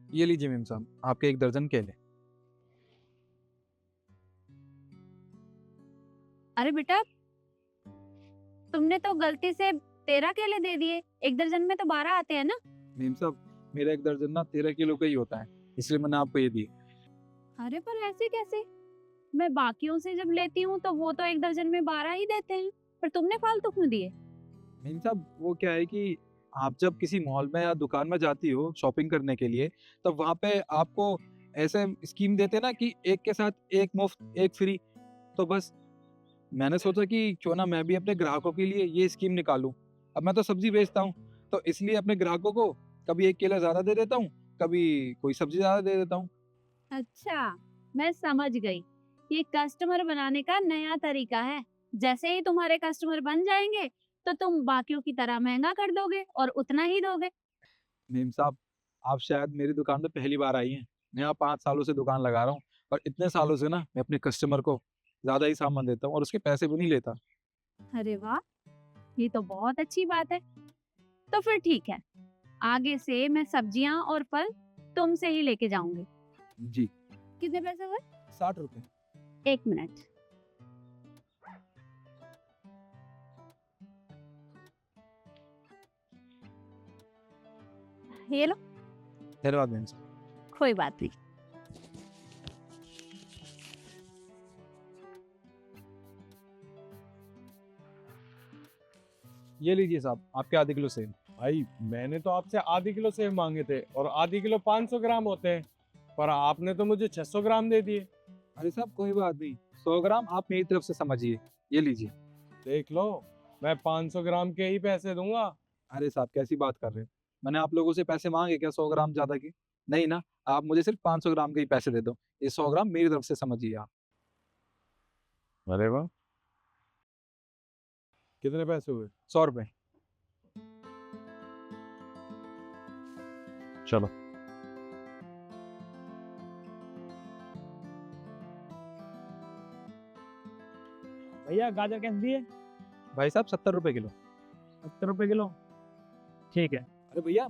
ये लीजिए मेम साहब, आपके 1 दर्जन केले। अरे बेटा, तुमने तो गलती से 13 केले दे दिए। 1 दर्जन में तो 12 आते हैं ना। मेम साहब, मेरा 1 दर्जन ना 13 किलो का ही होता है, इसलिए मैंने आपको ये दिए। अरे पर ऐसे कैसे? मैं बाकियों से जब लेती हूँ तो वो तो 1 दर्जन में 12 ही देते हैं, पर तुमने फालतू क्यों दिए? मेम साहब, वो क्या है कि आप जब किसी मॉल में या दुकान में जाती हो शॉपिंग करने के लिए, तब वहाँ पे आपको ऐसे स्कीम देते हैं ना कि एक के साथ एक मुफ्त एक फ्री। तो बस मैंने सोचा कि क्यों ना मैं भी अपने ग्राहकों के लिए ये स्कीम निकालूं। अब मैं तो सब्जी बेचता हूँ, तो इसलिए अपने ग्राहकों को कभी एक केला ज़्यादा दे देता हूँ, कभी कोई सब्जी ज़्यादा दे देता हूँ। अच्छा, मैं समझ गई। ये कस्टमर बनाने का नया तरीका है। जैसे ही तुम्हारे कस्टमर बन जाएंगे, तो तुम बाकियों की तरह महंगा कर दोगे और उतना ही दोगे। मेम साहब, आप शायद मेरी दुकान पे पहली बार आई हैं। मैं यहाँ 5 सालों से दुकान लगा रहा हूँ, और इतने सालों से ना मैं अपने कस्टमर को ज़्यादा ही सामान देता हूँ और उसके पैसे भी नहीं लेता। अरे वाह, ये तो बहुत अच्छी बात है। तो फिर ठीक है, आगे से मैं सब्जियां और फल तुमसे ही लेके जाऊंगी। जी। कितने पैसे हुए? 60 रुपये। 1 मिनट। ये लो। धन्यवाद मेम साहब। कोई बात नहीं। ये लीजिए साहब, आपके आधे किलो सेब। भाई मैंने तो आपसे आधी किलो सेब मांगे थे और आधी किलो 500 ग्राम होते हैं, पर आपने तो मुझे 600 ग्राम दे दिए। अरे साहब कोई बात नहीं, 100 ग्राम आप मेरी तरफ से समझिए। ये लीजिए। देख लो, मैं 500 ग्राम के ही पैसे दूंगा। अरे साहब कैसी बात कर रहे हो? मैंने आप लोगों से पैसे मांगे क्या 100 ग्राम ज्यादा के? नहीं ना। आप मुझे सिर्फ 500 ग्राम के ही पैसे दे दो। ये 100 ग्राम मेरी तरफ से समझिए आप। अरे वाह, कितने पैसे हुए? 100 रुपए। चलो। भैया गाजर कैसे दिए? भाई साहब 70 रुपए किलो। 70 रुपए किलो। ठीक है। अरे भैया,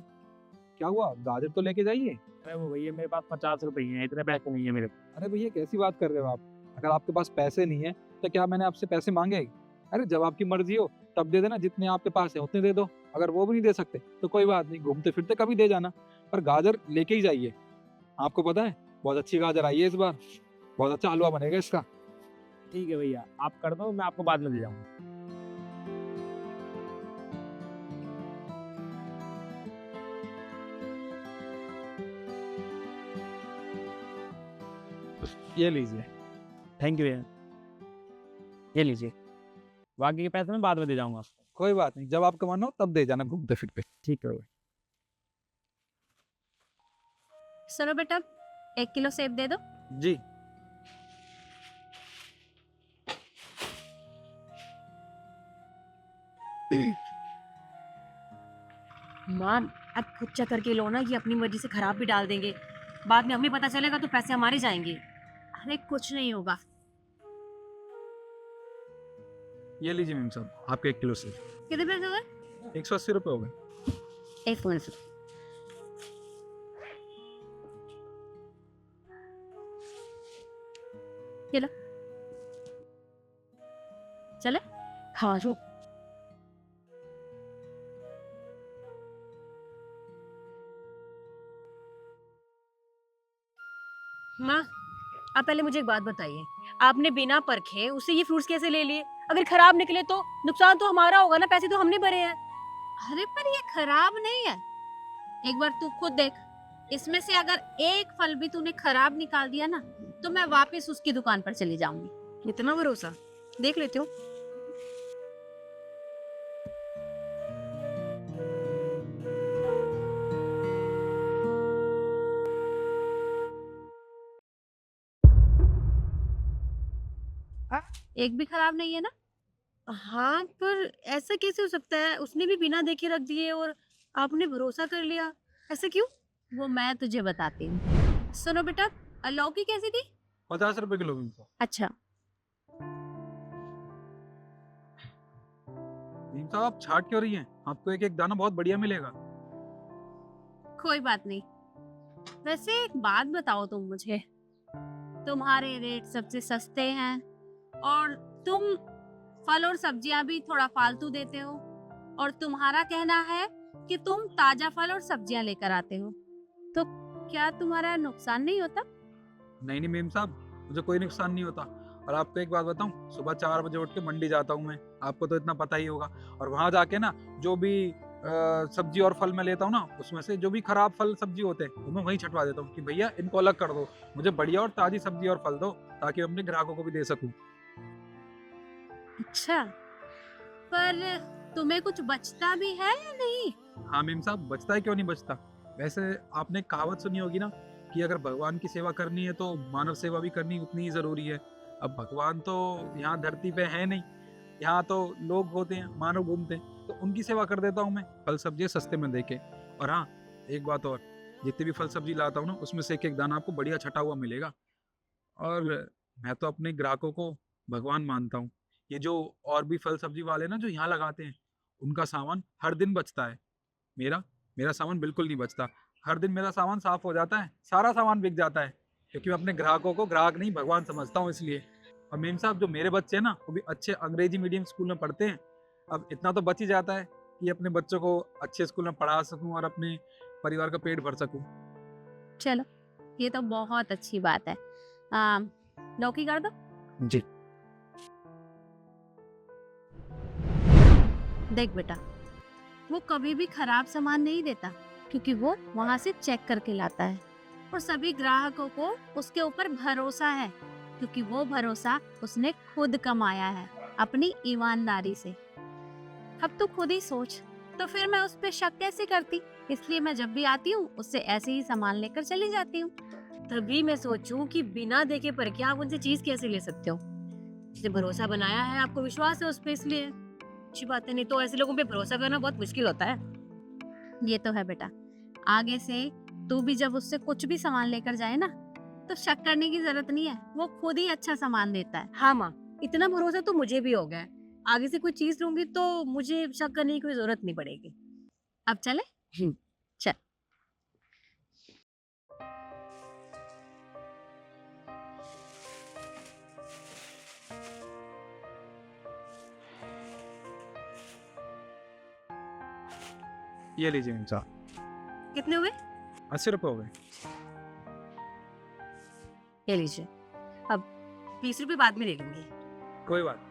क्या हुआ? गाजर तो लेके जाइए। अरे वो भैया मेरे पास 50 रुपए ही हैं, इतने पैसे नहीं है मेरे पास। अरे भैया कैसी बात कर रहे हो आप? अगर आपके पास पैसे नहीं है तो क्या मैंने आपसे पैसे मांगे? अरे जब आपकी मर्जी हो तब दे देना, जितने आपके पास है उतने दे दो। अगर वो भी नहीं दे सकते तो कोई बात नहीं, घूमते फिरते कभी दे जाना। पर गाजर लेके ही जाइए। आपको पता है, बहुत अच्छी गाजर आई है इस बार। बहुत अच्छा हलवा बनेगा इसका। ठीक है भैया, आप कर दो, मैं आपको बाद में दे जाऊंगा। ये लीजिए। थैंक यू भैया। ये लीजिए, बाकी के पैसे मैं बाद में दे जाऊंगा आपको। कोई बात नहीं, जब आपका मन हो तब दे जाना घूमते फिरते। ठीक है भैया। सुनो बेटा, 1 किलो सेब दे दो। जी। माँ, अब खुद चेक करके लो ना, ये अपनी मर्जी से खराब भी डाल देंगे। बाद में हमें पता चलेगा तो पैसे हमारे जाएंगे। अरे कुछ नहीं होगा। ये लीजिए मेम साहब, आपके 1 किलो से कितने पैसे हुए? 180 रुपये हो गए। 1 मिनट। ये लो। चले। हाँ जो। माँ, आप पहले मुझे एक बात बताइए, आपने बिना परखे उससे ये फ्रूट्स कैसे ले लिए? अगर खराब निकले तो नुकसान तो हमारा होगा ना, पैसे तो हमने भरे हैं। अरे पर ये खराब नहीं है। एक बार तू खुद देख, इसमें से अगर एक फल भी तूने खराब निकाल दिया ना, तो मैं वापस उसकी दुकान पर चली जाऊंगी। इतना भरोसा? देख लेती हूँ। एक भी खराब नहीं है ना? हाँ, पर ऐसा कैसे हो सकता है? उसने भी बिना देखे रख दिए और आपने भरोसा कर लिया, ऐसा क्यों? वो मैं तुझे बताती हूँ। सुनो बेटा, लौकी कैसी थी? 50 रुपए किलो मेम साहब। अच्छा। मेम साहब आप छाट क्यों रही हैं? आपको एक एक दाना बहुत बढ़िया मिलेगा। कोई बात नहीं, वैसे एक बात बताओ तुम मुझे, तुम्हारे रेट सबसे सस्ते हैं और तुम फल और सब्जियां भी थोड़ा फालतू देते हो, और तुम्हारा कहना है कि तुम ताजा फल और सब्जियां लेकर आते हो, तो क्या तुम्हारा नुकसान नहीं होता? नहीं नहीं मेम साहब, मुझे कोई नुकसान नहीं होता। और आपको एक बात बताऊं, सुबह 4 बजे उठ के मंडी जाता हूं मैं, आपको तो इतना पता ही होगा। और वहां जाके ना जो भी सब्जी और फल मैं लेता हूँ ना, उसमें से जो भी खराब फल सब्जी होते हैं वो मैं वहीं छटवा देता हूँ कि भैया इनको अलग कर दो, मुझे बढ़िया और ताजी सब्जी और फल दो, ताकि मैं अपने ग्राहकों को भी दे सकूं। अच्छा, पर तुम्हें कुछ बचता भी है या नहीं? हाँ मेम साहब, बचता है, क्यों नहीं बचता। वैसे आपने कहावत सुनी होगी ना कि अगर भगवान की सेवा करनी है तो मानव सेवा भी करनी उतनी ही जरूरी है। अब भगवान तो यहाँ धरती पे है नहीं, यहाँ तो लोग होते हैं, मानव घूमते हैं, तो उनकी सेवा कर देता हूँ मैं फल सब्जी सस्ते में देके। और हाँ, एक बात और, जितनी भी फल सब्जी लाता हूँ ना, उसमें से एक एक दाना आपको बढ़िया छटा हुआ मिलेगा। और मैं तो अपने ग्राहकों को भगवान मानता हूँ। ये जो और भी फल सब्जी वाले ना जो यहाँ लगाते हैं, उनका सामान हर दिन बचता है, मेरा मेरा सामान बिल्कुल नहीं बचता। हर दिन मेरा सामान साफ हो जाता है, सारा सामान बिक जाता है, क्योंकि मैं अपने ग्राहकों को ग्राहक नहीं भगवान समझता हूँ इसलिए। और मेम साहब, जो मेरे बच्चे हैं ना, वो भी अच्छे अंग्रेजी मीडियम स्कूल में पढ़ते हैं। अब इतना तो बच ही जाता है कि अपने बच्चों को अच्छे स्कूल में पढ़ा सकूं और अपने परिवार का पेट भर सकूं। चलो, ये तो बहुत अच्छी बात है। लौकी कर दो। जी। देख बेटा, वो कभी भी खराब सामान नहीं देता, क्योंकि वो वहाँ से चेक करके लाता है, और सभी ग्राहकों को उसके ऊपर भरोसा है, क्योंकि वो भरोसा उसने खुद कमाया है अपनी ईमानदारी से। अब तू खुद ही सोच, तो फिर मैं उस पे शक कैसे करती? इसलिए मैं जब भी आती हूँ उससे ऐसे ही सामान लेकर चली जाती हूँ। तभी मैं सोचूं कि बिना देखे परखे आप उनसे चीज कैसे ले सकते हो। जिसने भरोसा बनाया है, आपको विश्वास है उस पे, इसलिए अच्छी बात है। नहीं तो ऐसे लोगों पे भरोसा करना बहुत मुश्किल होता है। ये तो है बेटा, आगे से तू भी जब उससे कुछ भी सामान लेकर जाए ना, तो शक करने की जरूरत नहीं है, वो खुद ही अच्छा सामान देता है। हाँ माँ, इतना भरोसा तो मुझे भी हो गया है। आगे से कोई चीज लूंगी तो मुझे शक करने की कोई जरूरत नहीं पड़ेगी। अब चले? चल। ये लीजिए मेम साहब। कितने हुए? 80 रुपये हो गए। ये लीजिए। अब 20 रुपए बाद में ले लूंगी। कोई बात नहीं।